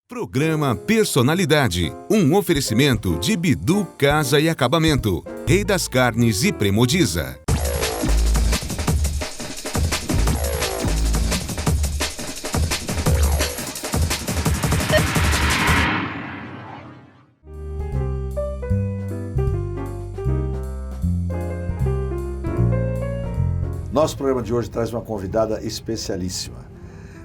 Programa Personalidade, um oferecimento de Bidu Casa e Acabamento, Rei das Carnes e Premodiza. Nosso programa de hoje traz uma convidada especialíssima.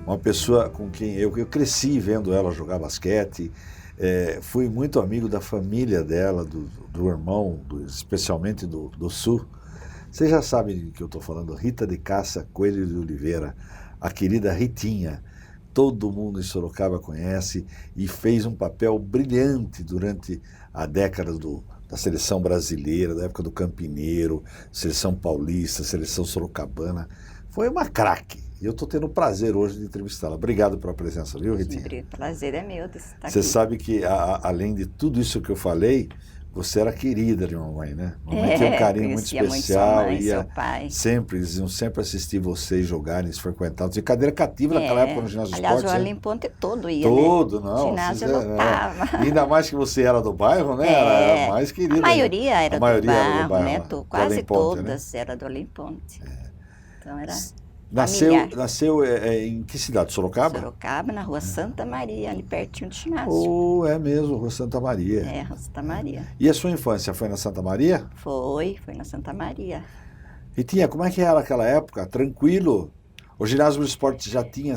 Uma pessoa com quem eu cresci vendo ela jogar basquete, fui muito amigo da família dela, do irmão, especialmente do Sul. Vocês já sabem do que eu estou falando, Rita de Cássia Coelho de Oliveira, a querida Ritinha. Todo mundo em Sorocaba conhece e fez um papel brilhante durante a década da seleção brasileira, da época do Campineiro, seleção paulista, seleção sorocabana. Foi uma craque. E eu estou tendo o prazer hoje de entrevistá-la. Obrigado pela presença, viu, Ritinha? O prazer é meu de estar aqui. Você sabe que, além de tudo isso que eu falei, você era querida de mamãe, né? Mamãe tinha um carinho muito especial. Muito sua mãe, seu pai. Eles iam sempre assistir vocês jogarem, eles frequentavam. Tinha cadeira cativa naquela época no ginásio de esportes. Aliás, o Olimponte todo ia, todo, né? Não. O ginásio lotava. Ainda mais que você era do bairro, né? Era mais querida. A maioria era do bairro, né? Quase Olimponte, todas, né? Era do Olimponte. Então era... Nasceu em que cidade? Sorocaba? Sorocaba, na Rua Santa Maria, ali pertinho do ginásio. É mesmo, Rua Santa Maria. Rua Santa Maria. E a sua infância foi na Santa Maria? Foi na Santa Maria. Ritinha, como é que era aquela época? Tranquilo? O ginásio do esporte já tinha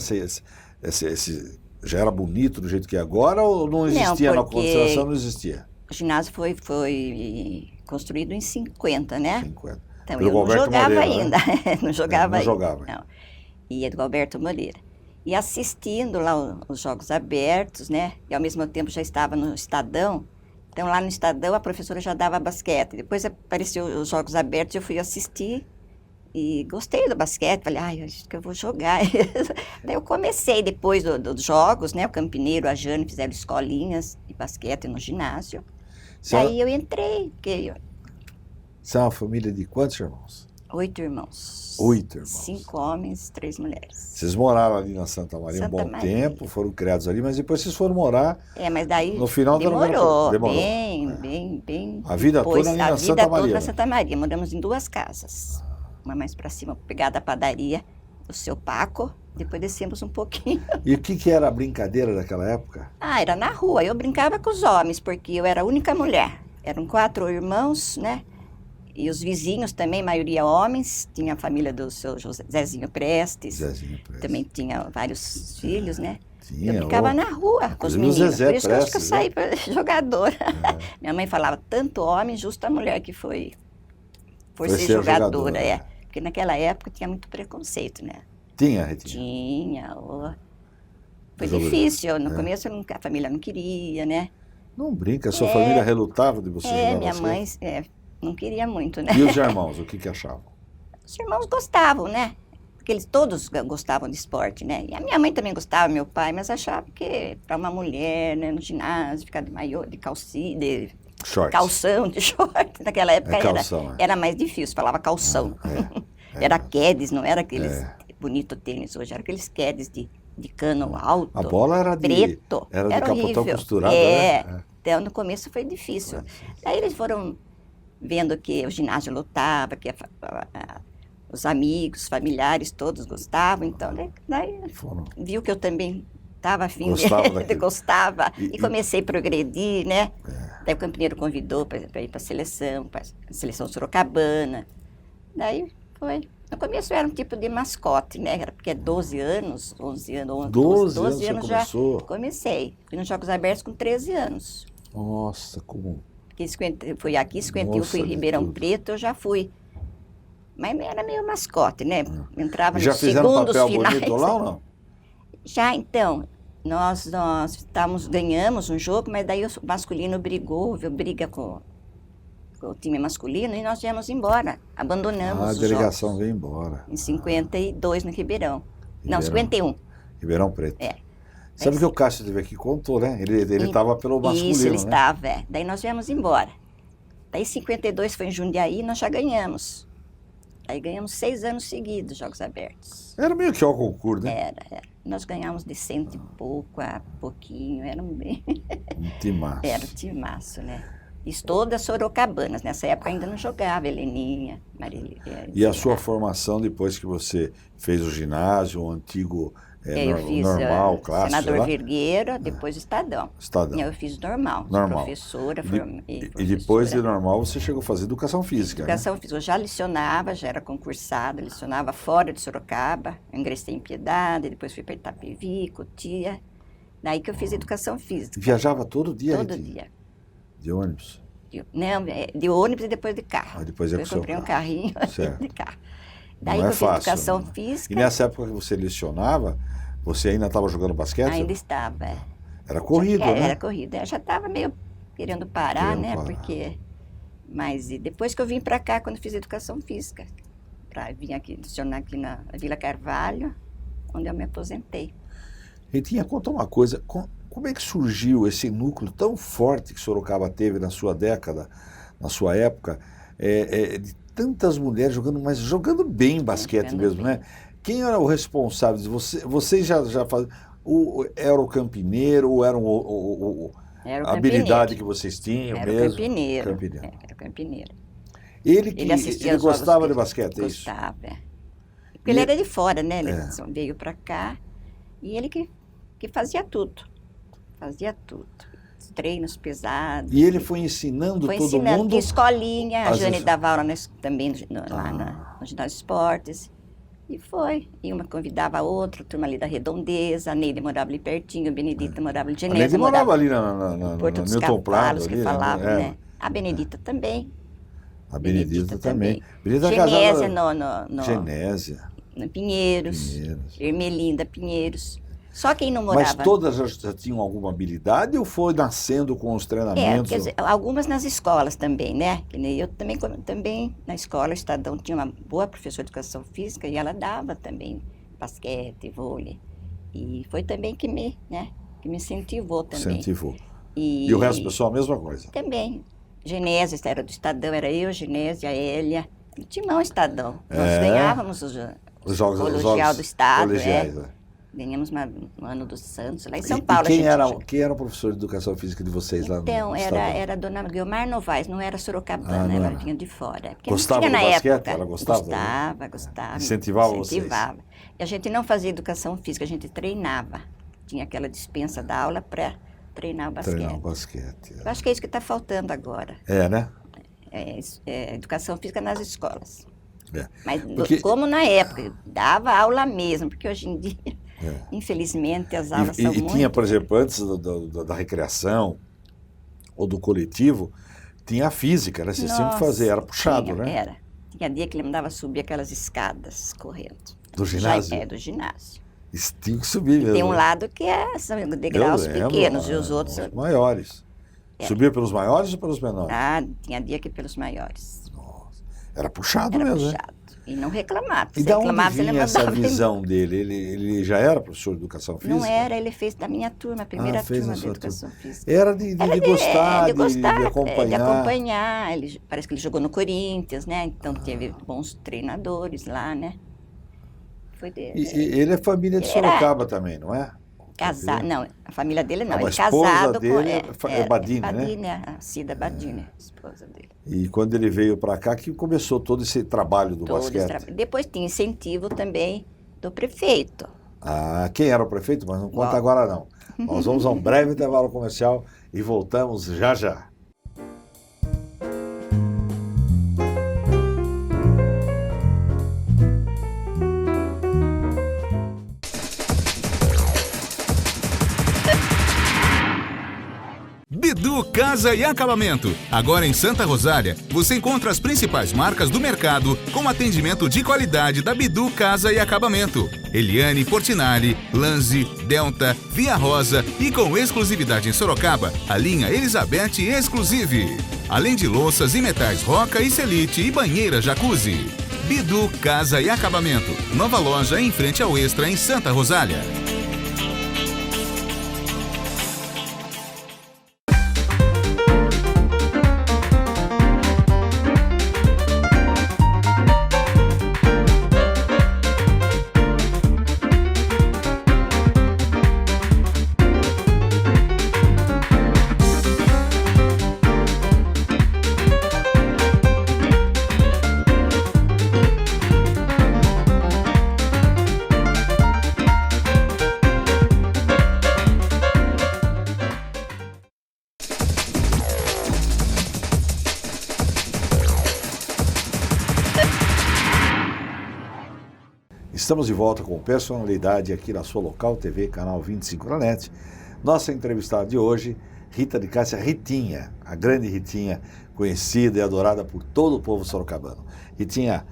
já era bonito do jeito que é agora ou não existia na concentração? Não existia? O ginásio foi construído em 50, né? 50. Então, eu não jogava Moreira, ainda, né? Não jogava ainda. Não. Ia do Alberto Moreira. E assistindo lá os Jogos Abertos, né? E ao mesmo tempo já estava no Estadão. Então, lá no Estadão, a professora já dava basquete. Depois apareceu os Jogos Abertos, eu fui assistir e gostei do basquete. Falei, acho que eu vou jogar. Daí eu comecei depois dos Jogos, né? O Campineiro, a Jane fizeram escolinhas de basquete no ginásio. Daí eu entrei, porque... Você é uma família de quantos irmãos? 8 irmãos. 8 irmãos. 5 homens, 3 mulheres. Vocês moraram ali na Santa Maria um bom tempo, foram criados ali, mas depois vocês foram morar... mas daí no final demorou. Bem. A vida toda ali na Santa Maria. A vida toda na Santa Maria. Moramos em 2 casas. Uma mais para cima, pegada à padaria do seu Paco. Depois descemos um pouquinho. E o que era a brincadeira daquela época? Era na rua. Eu brincava com os homens, porque eu era a única mulher. Eram 4 irmãos, né? E os vizinhos também, maioria homens, tinha a família do seu Zezinho Prestes. Também tinha vários filhos, né? Eu brincava na rua com os meninos, por isso que eu acho que eu saí jogadora. Minha mãe falava, tanto homem, justo a mulher que foi ser jogadora. Porque naquela época tinha muito preconceito, né? Tinha, Ritinha? Tinha. Foi difícil, no começo a família não queria, né? Não brinca, a sua família relutava de você jogar minha mãe... não queria muito, né? E os irmãos, o que achavam? Os irmãos gostavam, né? Porque eles todos gostavam de esporte, né? E a minha mãe também gostava, meu pai, mas achava que para uma mulher, né, no ginásio, ficar de maiô, de calcinha, de calção, de short, naquela época era mais difícil, falava calção. Era Keds, não era aqueles bonito tênis hoje, era aqueles Keds de cano alto, a bola era preto. Era de capotão costurado, né? Então no começo foi difícil. Daí eles foram vendo que o ginásio lotava, que os amigos, familiares, todos gostavam. Então, daí viu que eu também estava afim gostava. E comecei a progredir, né? Daí o Campineiro convidou para ir para a seleção sorocabana. Daí foi. No começo eu era um tipo de mascote, né? Porque 12 anos, 11 anos... 12 anos já começou? Comecei. Fui nos Jogos Abertos com 13 anos. Nossa, como... Fui aqui, 51, fui em Ribeirão Preto, eu já fui. Mas era meio mascote, né? Entrava nos segundos finais. Já fizeram um papel bonito lá ou não? Já, então. Nós ganhamos um jogo, mas daí o masculino briga com o time masculino e nós viemos embora. Abandonamos os jogos. A delegação veio embora. Em 52, no Ribeirão. Não, 51. Ribeirão Preto. Sabe que o Cássio esteve aqui e contou, né? Ele estava pelo masculino, isso, ele né? estava, Daí nós viemos embora. Daí 52 foi em Jundiaí, nós já ganhamos. Aí ganhamos 6 anos seguidos, Jogos Abertos. Era meio que ao concurso, né? Era. nós ganhávamos de cento e pouco a pouquinho, era um bem... Um timaço. Era um timaço, né? Isso todas sorocabanas, nessa época ainda não jogava, Heleninha, Marília. E a sua formação depois que você fez o ginásio, o antigo eu fiz normal, clássico, Senador lá? Vergueiro, depois Estadão. Estadão. Eu fiz normal, Normal. professora. E depois de normal você chegou a fazer educação física, Educação física, eu já licionava, já era concursada, licionava fora de Sorocaba, eu ingressei em Piedade, depois fui para Itapevi, Cotia, daí que eu fiz educação física. E viajava todo dia? Todo dia. De ônibus? Não, de ônibus e depois de carro. Depois eu comprei um carrinho de carro. Daí Não que é eu fiz fácil, educação né? física. E nessa época que você lecionava, você ainda estava jogando basquete? Ainda estava. Era corrido, né? Era corrida. Eu já estava meio querendo parar, né? Parar. Porque... Mas e depois que eu vim para cá, quando fiz educação física, para vir aqui, lecionar aqui na Vila Carvalho, onde eu me aposentei. Ritinha, conta uma coisa. Como é que surgiu esse núcleo tão forte que Sorocaba teve na sua década, na sua época, de tantas mulheres jogando, mas jogando bem basquete mesmo, né? Quem era o responsável? Vocês já faziam... Era o campineiro ou era a habilidade que vocês tinham era mesmo? O campineiro. Era o campineiro. Ele gostava de basquete, é isso? Gostava, Porque ele era de fora, né? Ele veio para cá e ele que fazia tudo. Fazia tudo. Os treinos pesados. E ele foi ensinando todo mundo? Foi escolinha. A Jane dava aula também lá no Ginásio Esportes. E foi. E uma convidava a outra, a turma ali da Redondeza. A Neide morava ali pertinho, a Benedita morava ali de Genésio. A Neide morava ali no Porto dos Newton Prado. Que falavam, né? A Benedita também. A Benedita também. Genésia Genésia. No Pinheiros. Ermelinda Pinheiros. Só quem não morava... Mas todas já tinham alguma habilidade ou foi nascendo com os treinamentos? Quer dizer, algumas nas escolas também, né? Eu também na escola, o Estadão tinha uma boa professora de educação física e ela dava também basquete, vôlei. E foi também que me incentivou também. Incentivou. E o resto do pessoal, a mesma coisa? Também. Genésio era do Estadão, era eu, Genésio, a Hélia. Timão Estadão. Nós ganhávamos os jogos colegial do Estado. Ganhamos no ano do Santos, lá em São Paulo. E quem era o professor de educação física de vocês lá no Então, era a dona Guilmar Novaes, não era sorocabana, ela vinha de fora. Gostava do basquete? Ela gostava? Gostava. Incentivava vocês? E a gente não fazia educação física, a gente treinava. Tinha aquela dispensa da aula para treinar o basquete. Treinar o basquete. Eu acho que é isso que está faltando agora. Né? Educação física nas escolas. Mas porque... como na época, dava aula mesmo, porque hoje em dia... Infelizmente, as aulas são muito... E tinha, por exemplo, antes da recreação ou do coletivo, tinha a física, né? Vocês tinham que fazer, era puxado, né? Era. Tinha dia que ele mandava subir aquelas escadas correndo. Do ginásio? Do ginásio. Tinha que subir mesmo. Tem um lado que são degraus pequenos e os outros... maiores. Subia pelos maiores ou pelos menores? Tinha dia que pelos maiores. Nossa. Era puxado era mesmo, puxado. E não reclamava. E da onde vinha essa visão dele? Ele já era professor de educação física? Não era, ele fez da minha turma, a primeira turma de educação física. Era de gostar, de acompanhar. De acompanhar. Parece que ele jogou no Corinthians, né? Então teve bons treinadores lá, né? Foi dele. E ele é família de Sorocaba também, não é? Não, a família dele não. Ele é casado dele com... é Badini, né? Badini, a Cida Badini, a esposa dele. E quando ele veio para cá, que começou todo esse trabalho do basquete. Depois tinha incentivo também do prefeito. Quem era o prefeito? Mas não conta agora não. Nós vamos a um breve intervalo comercial e voltamos já já. Bidu Casa e Acabamento. Agora em Santa Rosália, você encontra as principais marcas do mercado com atendimento de qualidade da Bidu Casa e Acabamento. Eliane Portinari, Lanzi, Delta, Via Rosa e com exclusividade em Sorocaba, a linha Elizabeth Exclusive. Além de louças e metais Roca e Celite e banheira Jacuzzi. Bidu Casa e Acabamento. Nova loja em frente ao Extra em Santa Rosália. Estamos de volta com Personalidade aqui na sua local TV, canal 25 da NET. Nossa entrevistada de hoje, Rita de Cássia, Ritinha, a grande Ritinha, conhecida e adorada por todo o povo sorocabano. Ritinha,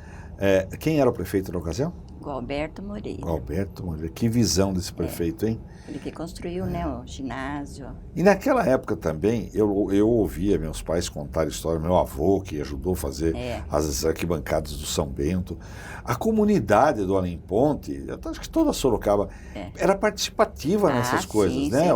quem era o prefeito na ocasião? Gualberto Moreira. Gualberto Moreira. Que visão desse prefeito, hein? Ele que construiu, né, o ginásio. E naquela época também, eu ouvia meus pais contar história, meu avô que ajudou a fazer as arquibancadas do São Bento. A comunidade do Além Ponte, eu acho que toda Sorocaba, era participativa nessas coisas, sim, né?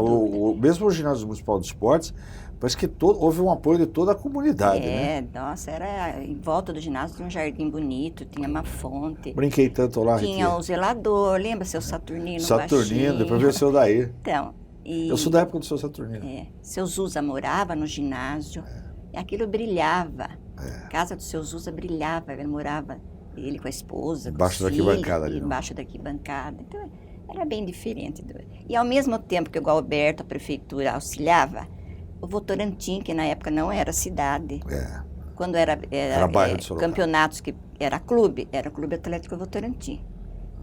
Mesmo o Ginásio Municipal de Esportes, parece que houve um apoio de toda a comunidade, né? Nossa, era em volta do ginásio tinha um jardim bonito, tinha uma fonte. Brinquei tanto lá, Tinha Ritinha. o zelador, lembra seu Saturnino? Saturnino, baixinho? depois veio o seu Daí. Então, Eu sou da época do seu Saturnino. Seu Zusa morava no ginásio, e aquilo brilhava. A casa do seu Zusa brilhava, ele morava, ele com a esposa, Embaixo com os da arquibancada ali, filhos, não? embaixo da arquibancada. Então, era bem diferente. E ao mesmo tempo que o Gualberto, a prefeitura, auxiliava, o Votorantim, que na época não era cidade, quando era bairro de Sorocaba. campeonatos que era o Clube Atlético Votorantim.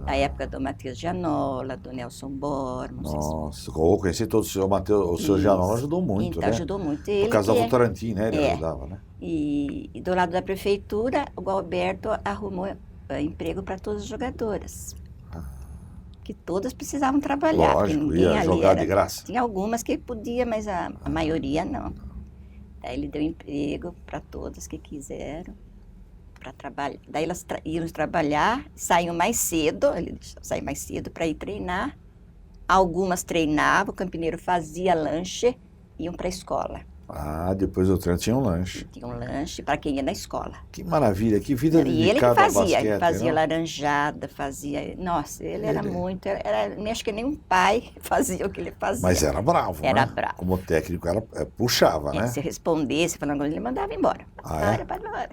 Na época do Matias Gianola, do Nelson Bormo. Nossa, eu conheci todos, o seu Gianola ajudou muito, então, né? ajudou muito. Por causa da Votorantim, né? Ele ajudava, né? E do lado da prefeitura, o Gualberto arrumou emprego para todas as jogadoras. Que todas precisavam trabalhar. Lógico, porque ninguém ia ali jogar de graça. Tinha algumas que podia, mas a maioria não. Daí ele deu emprego para todas que quiseram para trabalhar. Daí elas iam trabalhar, saíam mais cedo, ele saía mais cedo para ir treinar. Algumas treinavam, o campineiro fazia lanche, iam para a escola. Depois do treino tinha um lanche. Tinha um lanche para quem ia na escola. Que maravilha, que vida E ele que dedicada ao fazia, basquete. ele fazia não? laranjada, fazia... Nossa, ele era muito... Acho que nenhum pai fazia o que ele fazia. Mas era bravo, Era né? bravo. Como técnico, puxava, né? Se respondesse, falando coisa, ele mandava embora. Pode embora.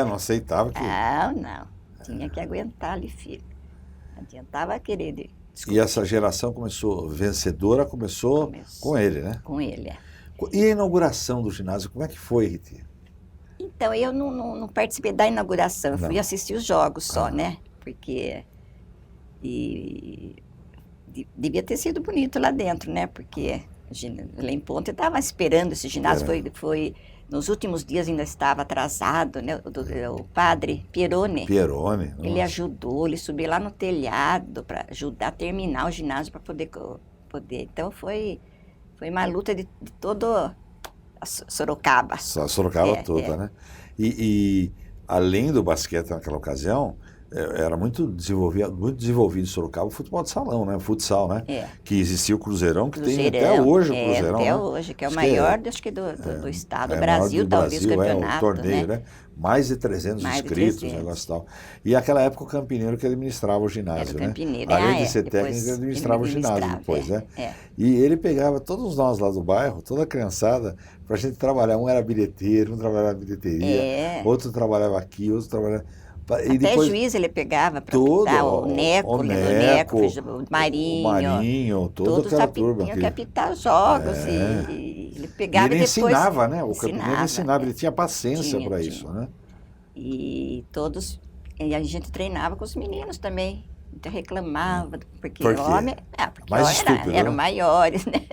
Não aceitava que... Não. Tinha que aguentar ali, filho. Não adiantava querer... E essa geração vencedora começou com ele, né? Com ele, E a inauguração do ginásio, como é que foi, Ritinha? Então, eu não participei da inauguração, eu fui assistir os jogos só, né? Porque devia ter sido bonito lá dentro, né? Porque o Além Ponte estava esperando esse ginásio, nos últimos dias ainda estava atrasado, né? O padre Pieroni, ele ajudou, ele subiu lá no telhado para ajudar a terminar o ginásio para poder. Então, foi uma luta de todo a Sorocaba. A Sorocaba toda, né? E além do basquete naquela ocasião, era muito desenvolvido em Sorocaba o futebol de salão, né? O futsal, né? Que existia o Cruzeirão, que tem até hoje o Cruzeirão. Até né? hoje, que é o maior, acho que do estado. Brasil, talvez, o campeonato. O torneio, né? Mais de 300 inscritos, negócio e tal. E naquela época o Campineiro que administrava o ginásio, né? Além de ser técnico, ele administrava o ginásio depois, né? E ele pegava todos nós lá do bairro, toda a criançada, pra gente trabalhar. Um era bilheteiro, um trabalhava na bilheteria, outro trabalhava aqui, outro trabalhava... Até depois, juiz ele pegava para dar o Neco, o Marinho, toda aquela turma. Tinha que apitar os jogos e ele pegava e ele depois... ensinava, né? O Campineiro ensinava, ele tinha paciência para isso, né? E a gente treinava com os meninos também. Então reclamava, porque Por quê? homem... Porque eram maiores, né?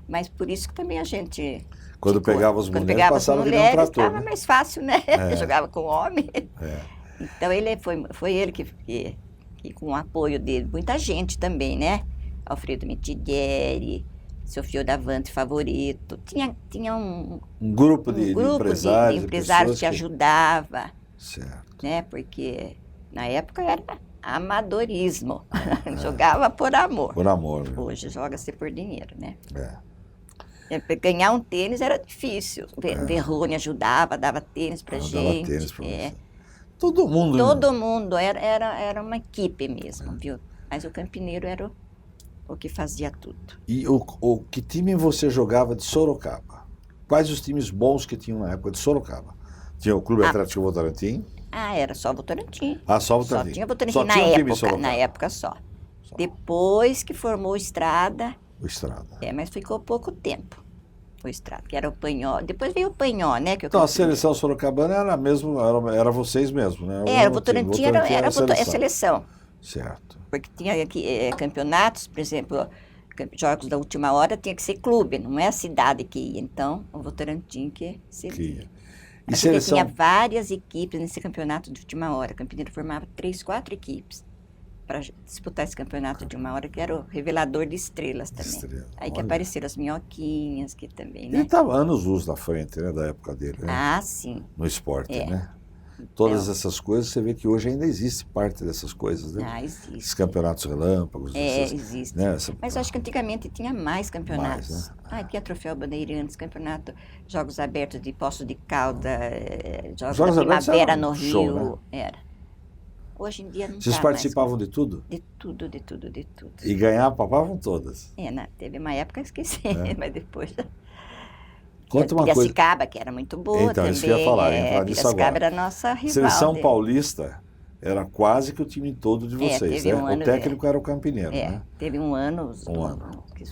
Mas por isso que também a gente... Quando pegava as mulheres, passava virando trator. Ficava mais fácil, né? Jogava com homem. Então, foi ele que, com o apoio dele, muita gente também, né? Alfredo Mitidieri, seu Fioravante favorito. Tinha um grupo de empresários. Que ajudava. Certo. Né? Porque na época era amadorismo. Jogava por amor. Por amor. Hoje joga-se por dinheiro, né? Ganhar um tênis era difícil. Verrone ajudava, dava tênis pra gente. Dava tênis pra você. Todo mundo. Todo mundo. Era uma equipe mesmo, viu? Mas o Campineiro era o que fazia tudo. E que time você jogava de Sorocaba? Quais os times bons que tinham na época de Sorocaba? Tinha o Clube Atlético Votorantim? Era só Votorantim. Só Votorantim. Só tinha Votorantim na época só. Depois que formou o Estrada. O Estrada. Mas ficou pouco tempo. O Estrada, que era o Panhó. Depois veio o Panhó, né? Então a seleção sorocabana era vocês mesmo, né? O Votorantim era a seleção. Certo. Porque tinha aqui campeonatos, por exemplo, jogos da última hora tinha que ser clube, não é a cidade que ia. Então, o Votorantim que se... E Porque seleção? tinha várias equipes nesse campeonato de última hora. Campineiro formava 3, 4 equipes para disputar esse campeonato de uma hora, que era o revelador de estrelas também. Aí que Olha. apareceram as minhoquinhas, que também, Ele né? estava anos-luz na frente, né, da época dele, né? Ah, sim. No esporte, É. né? Todas essas coisas, você vê que hoje ainda existe parte dessas coisas, né? Ah, Esses existe. campeonatos relâmpagos. Existe. Né? Mas eu acho que antigamente tinha mais campeonatos. Mais, né? Ah, tinha Troféu Bandeirantes, campeonato, Jogos Abertos de Poços de Calda, Jogos Jogos da Abertos Primavera era um no show, Rio. Era. Hoje em dia não Vocês tá participavam de tudo? mais. De tudo, de tudo, de tudo. E ganhavam, papavam todas. Teve uma época que eu esqueci, mas depois... Conta uma coisa. Piracicaba, que era muito boa Então, também. isso que eu ia falar, ia falar disso Piracicaba agora. era a nossa rival. Seleção paulista era quase que o time todo de vocês, teve né? um O ano, técnico era o Campineiro, né? Teve um ano.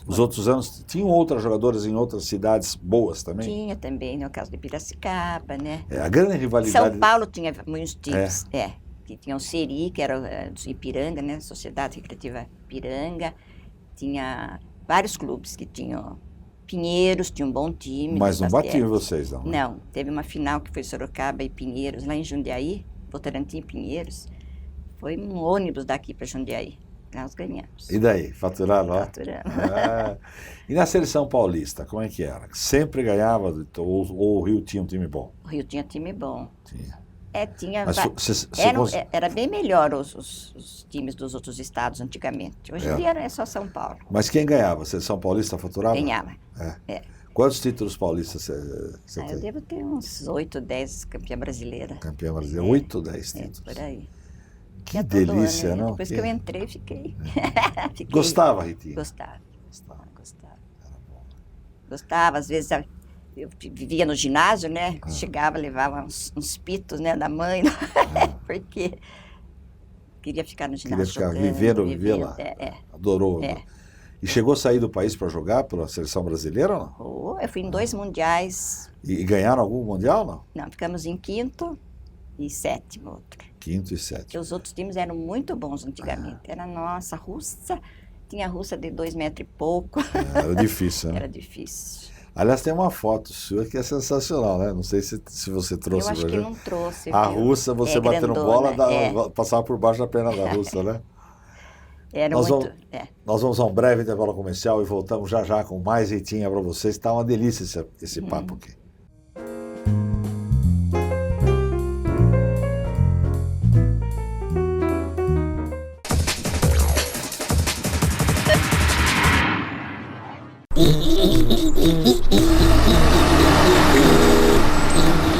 Os outros anos, tinham outras jogadoras em outras cidades boas também? Tinha também, no caso de Piracicaba, né? A grande rivalidade... São Paulo tinha muitos times, que tinha o Seri, que era de Ipiranga, né? Sociedade Recreativa Ipiranga. Tinha vários clubes que tinham... Pinheiros tinha um bom time. Mas não batiam vocês, não? Né? Não, teve uma final que foi Sorocaba e Pinheiros, lá em Jundiaí, Votorantim e Pinheiros. Foi um ônibus daqui para Jundiaí. Nós ganhamos. E daí? Faturaram lá? Faturamos. E na seleção paulista, como é que era? Sempre ganhava ou o Rio tinha um time bom? O Rio tinha time bom. Tinha. Tinha. Mas Era bem melhor os times dos outros estados antigamente. Hoje em dia é só São Paulo. Mas quem ganhava? A seleção paulista faturava? Ganhava. Quantos títulos paulistas você tem? Eu devo ter uns 8, 10 campeã brasileira. Campeã brasileira, 8, 10 títulos. Por aí. Que delícia, ano, né? não? Depois que eu entrei, fiquei. Gostava, Ritinha? Gostava. Gostava, às vezes eu vivia no ginásio, né? Chegava, levava uns pitos, né, da mãe, porque queria ficar no ginásio. Queria ficar jogando, vivia lá. Adorou. E chegou a sair do país para jogar pela seleção brasileira ou não? Eu fui em 2 mundiais. E ganharam algum mundial não? Não, ficamos em 5º e 7º outro. 5º e 7º. Porque os outros times eram muito bons antigamente. Era nossa, russa, tinha russa de 2 metros e pouco. Era difícil, né? Era difícil. Aliás, tem uma foto sua que é sensacional, né? Não sei se você trouxe. Eu acho que não trouxe. A viu? russa, você batendo grandona, bola, passava por baixo da perna da russa, né? Era nós muito... Nós vamos a um breve intervalo comercial e voltamos já já com mais Ritinha para vocês. Está uma delícia esse papo aqui.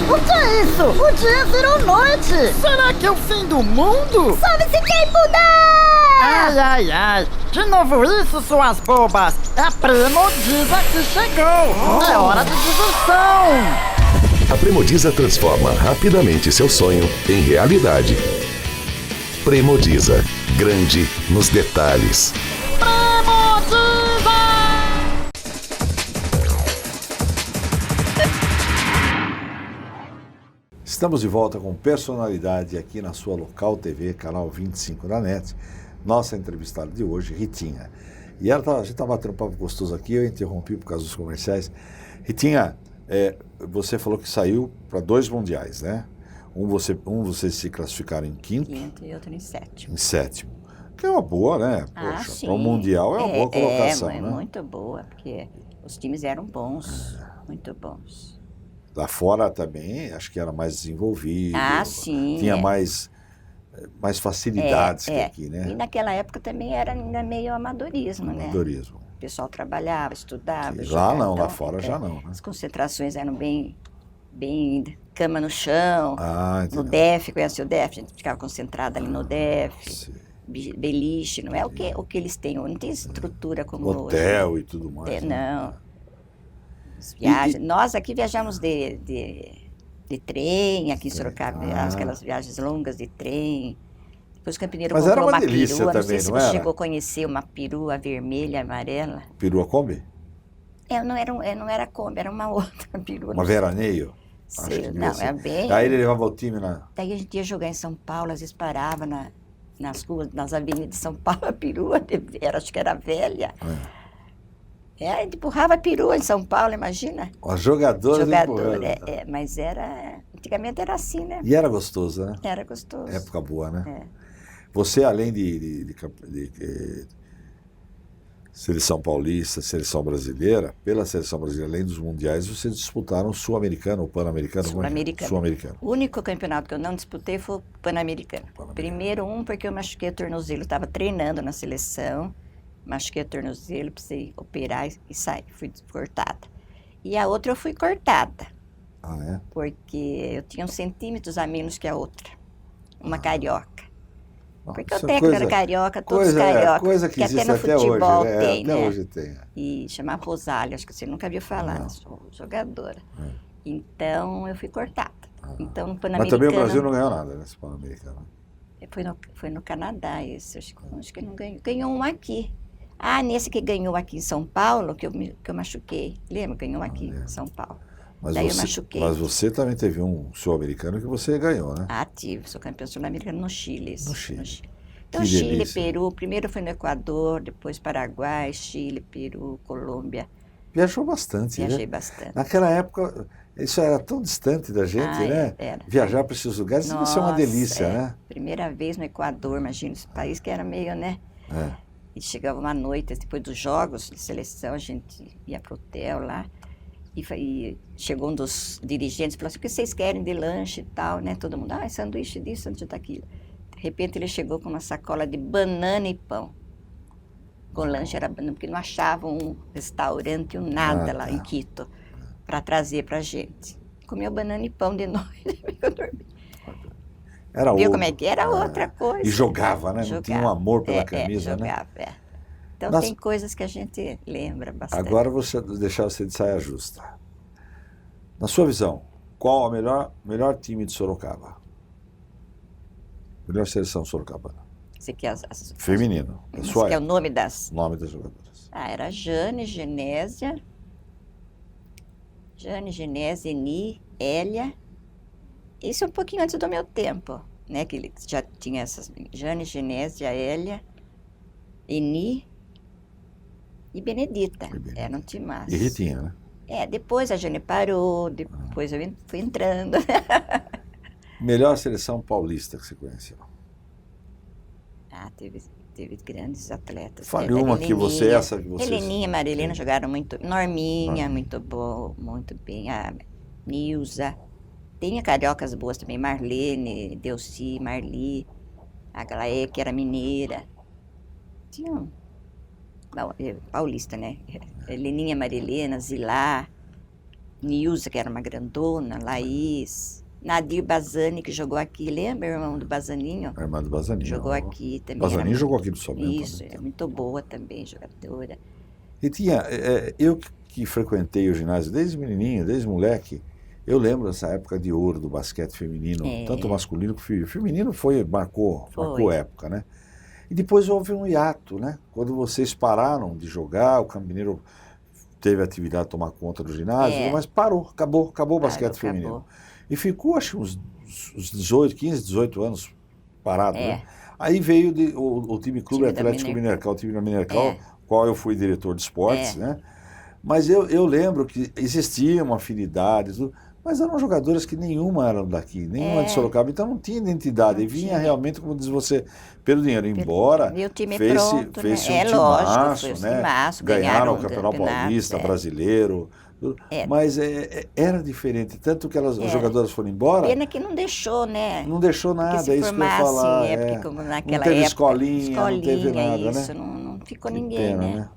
O que é isso? O dia virou noite! Será que é o fim do mundo? Sobe-se quem puder! Ai, ai, ai! De novo isso, suas bobas! É a Premodiza que chegou! É hora de diversão! A Premodiza transforma rapidamente seu sonho em realidade. Premodiza, grande nos detalhes. Premodiza! Estamos de volta com personalidade aqui na sua Local TV, canal 25 da NET. Nossa entrevistada de hoje, Ritinha. E a gente estava batendo um papo gostoso aqui, eu interrompi por causa dos comerciais. Ritinha, você falou que saiu para 2 mundiais, né? Vocês se classificaram em 5º. 5º e outro em 7º. Em 7º. Que é uma boa, né? Poxa, sim. para o Mundial é uma boa colocação, né? Muito boa, porque os times eram bons, muito bons. Lá fora também, acho que era mais desenvolvido. Sim. Tinha mais facilidades que aqui, né? E naquela época também era ainda meio amadorismo, né? Amadorismo. O pessoal trabalhava, estudava. Lá jogava, não, então, lá fora já não, né? As concentrações eram bem cama no chão, no DEF, conhece o DEF? A gente ficava concentrada ali no DEF. Sim. Beliche, não é o que eles têm, não tem estrutura como hoje. Hotel e tudo mais. Não. As viagens. Nós aqui viajamos de trem, aqui em Sorocaba, aquelas viagens longas de trem. Depois o Campineiro Mas comprou era uma uma delícia perua, também, não sei se não você era? chegou a conhecer uma perua vermelha, amarela. Perua Kombi? Não era Kombi, era uma outra perua. Uma veraneio? Sei, não, era bem... Aí ele levava o time na... Daí a gente ia jogar em São Paulo, às vezes parava nas ruas, nas avenidas de São Paulo, a perua acho que era velha. A gente empurrava a perua em São Paulo, imagina. As jogadoras empurrando. Mas antigamente era assim, né? E era gostoso, né? Era gostoso. Época boa, né? É. Você, além de seleção paulista, seleção brasileira, pela seleção brasileira, além dos mundiais, vocês disputaram o sul-americano, o pan-americano? Sul-americano. Sul-americano. O único campeonato que eu não disputei foi o pan-americano. Primeiro porque eu machuquei o tornozelo, estava treinando na seleção, machuquei o tornozelo, precisei operar e sair, fui cortada. E a outra eu fui cortada. Ah, é? Porque eu tinha uns centímetros a menos que a outra, uma carioca. Porque o Isso é técnico era coisa- carioca, todos Coisa, cariocas. coisa que até existe no até hoje, futebol né? tem, Até né? hoje tem. E chamava Rosália, acho que você nunca viu falar, Não. sou jogadora. Então eu fui cortada. Então no Mas Pan-Americano. também o Brasil não ganhou nada nesse pan-americano. Foi no Canadá esse, acho que não ganhou. Ganhou um aqui. Ah, nesse que ganhou aqui em São Paulo, que eu machuquei. Lembra? Ganhou aqui em São Paulo. Mas Daí eu você, machuquei. mas você também teve um sul-americano que você ganhou, né? Ah, tive. Sou campeã sul-americana no Chile. No Chile. Então, Que Chile, delícia. Peru. Primeiro foi no Equador, depois Paraguai, Chile, Peru, Colômbia. Viajou bastante, Viajei né? bastante. Naquela época, isso era tão distante da gente, né? Era. Viajar para esses lugares devia ser uma delícia, né? Primeira vez no Equador, imagina, esse país que era meio, né? É. E chegava uma noite, depois dos jogos de seleção, a gente ia pro hotel lá. E chegou um dos dirigentes e falou assim: o que vocês querem de lanche e tal, né? Todo mundo, sanduíche disso, sanduíche daquilo. De repente ele chegou com uma sacola de banana e pão. Com lanche era banana, porque não achavam um restaurante, nada lá em Quito, para trazer pra gente. Comeu banana e pão de noite, eu dormi. Era Viu outro. como é que era? Outra coisa. E jogava, né? Não tinha um amor pela camisa, né? Jogava. Então Nossa. tem coisas que a gente lembra bastante. Agora deixar você de saia justa. Na sua visão, qual a melhor time de Sorocaba? Melhor seleção sorocabana? Você quer Feminino. Da Você sua quer o época. nome das... Nome das jogadoras. era Jane, Genésia, Eni, Hélia. Isso um pouquinho antes do meu tempo, né? Que ele já tinha essas... Jane, Genésia, Hélia, Eni e Benedita. Era um time massa. E Ritinha, né? Depois a Jane parou, depois eu fui entrando. Melhor seleção paulista que você conheceu? Teve grandes atletas. Fale Teve a uma que você, Heleninha. essa que você... Heleninha e Marilena jogaram muito. Norminha, muito bom, muito bem. A Nilza. Tinha cariocas boas também. Marlene, Delci, Marli. A Glaé, que era mineira. Tinha paulista, né? Heleninha, Marilena, Zilá. Nilza, que era uma grandona. Laís. Nadir Bazani, que jogou aqui, lembra, irmão do Bazaninho? A irmã do Bazaninho. Jogou aqui também. Bazaninho jogou aqui no Salvador. Isso, é muito boa também, jogadora. E tinha, eu que frequentei o ginásio desde menininho, desde moleque, eu lembro dessa época de ouro do basquete feminino, tanto masculino que feminino. Feminino marcou época, né? E depois houve um hiato, né? Quando vocês pararam de jogar, o Campo Mineiro teve a atividade de tomar conta do ginásio, mas acabou o basquete feminino. E ficou, acho, uns 15, 18 anos parado, né? Aí veio o time Clube Atlético Minercal, o time da Minercal, qual eu fui diretor de esportes, né? Mas eu lembro que existia uma afinidade, mas eram jogadoras que nenhuma eram daqui, nenhuma de Sorocaba, então não tinha identidade, e vinha realmente, como diz você, pelo dinheiro, embora e o time fez-se pronto, um né? timaço, né? Timaço, Ganharam o Campeonato Paulista, brasileiro, mas era diferente, tanto que as jogadoras foram embora. Pena que não deixou, né? Não deixou nada, se é isso que eu ia falar. Como naquela não teve época, escolinha, não teve nada, isso, né? não ficou Que ninguém, pena, né?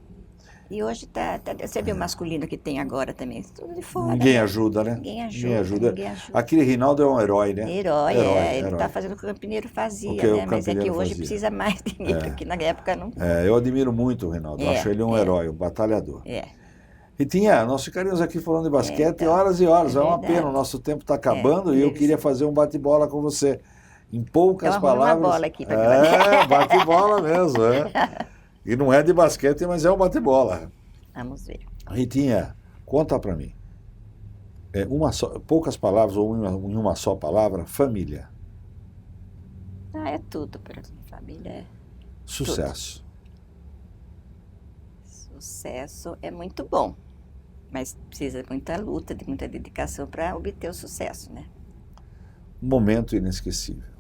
E hoje você vê o masculino que tem agora também, tudo de fora. Ninguém ajuda, né? Ninguém ajuda. Aquele Rinaldo é um herói, né? Herói. Ele está fazendo o que o Campineiro fazia, né? Mas é que hoje precisa mais dinheiro, que na época não. Eu admiro muito o Rinaldo, acho ele um herói, um batalhador. E nós ficaríamos aqui falando de basquete horas e horas, é uma pena, o nosso tempo está acabando e eu queria fazer um bate-bola com você. Em poucas palavras. Uma bola aqui para bate-bola mesmo, E não é de basquete, mas é um bate-bola. Vamos ver. Ritinha, conta para mim. Poucas palavras ou em uma só palavra, família. É tudo para a família. Sucesso. Sucesso é muito bom, mas precisa de muita luta, de muita dedicação para obter o sucesso, né? Um momento inesquecível.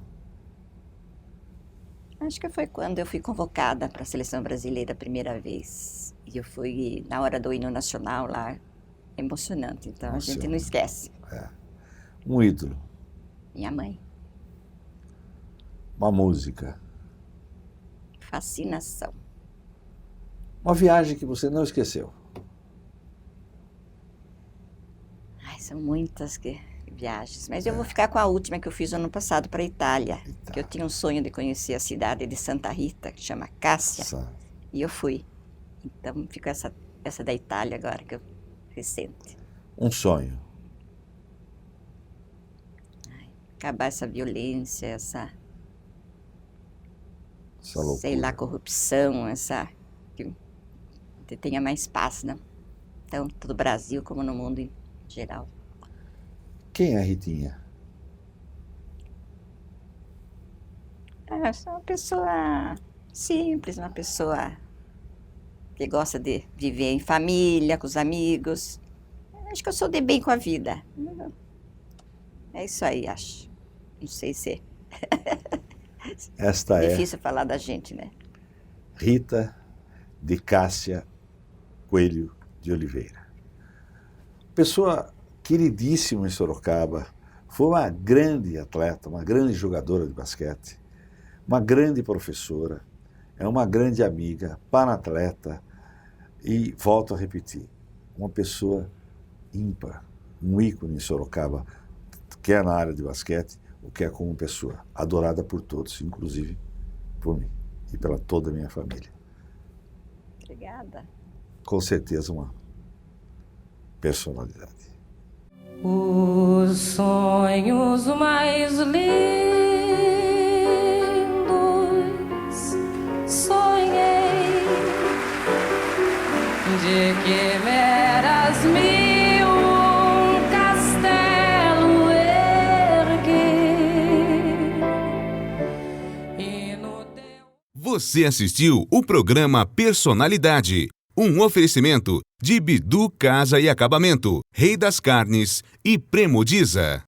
Acho que foi quando eu fui convocada para a seleção brasileira a primeira vez. E eu fui na hora do hino nacional lá, emocionante. Então a gente não esquece. Um ídolo. Minha mãe. Uma música. Fascinação. Uma viagem que você não esqueceu. Ai, são muitas viagens, mas eu vou ficar com a última que eu fiz ano passado para a Itália. Que eu tinha um sonho de conhecer a cidade de Santa Rita, que chama Cássia, e eu fui. Então fica essa da Itália agora, que eu recente. Um sonho. Acabar essa violência, essa loucura. Sei lá, corrupção, que tenha mais paz, né? Tanto no Brasil como no mundo em geral. Quem é a Ritinha? Eu sou uma pessoa simples, uma pessoa que gosta de viver em família, com os amigos. Acho que eu sou de bem com a vida. É isso aí, acho. Não sei se Esta é difícil falar da gente, né? Rita de Cássia Coelho de Oliveira. Pessoa queridíssima em Sorocaba, foi uma grande atleta, uma grande jogadora de basquete, uma grande professora, é uma grande amiga, panatleta e, volto a repetir, uma pessoa ímpar, um ícone em Sorocaba, quer na área de basquete, ou quer como pessoa, adorada por todos, inclusive por mim e pela toda a minha família. Obrigada. Com certeza uma personalidade. Os sonhos mais lindos sonhei de quimeras mil, um castelo erguer e no teu... Você assistiu o programa Personalidade. Um oferecimento de Bidu Casa e Acabamento, Rei das Carnes e Premodiza.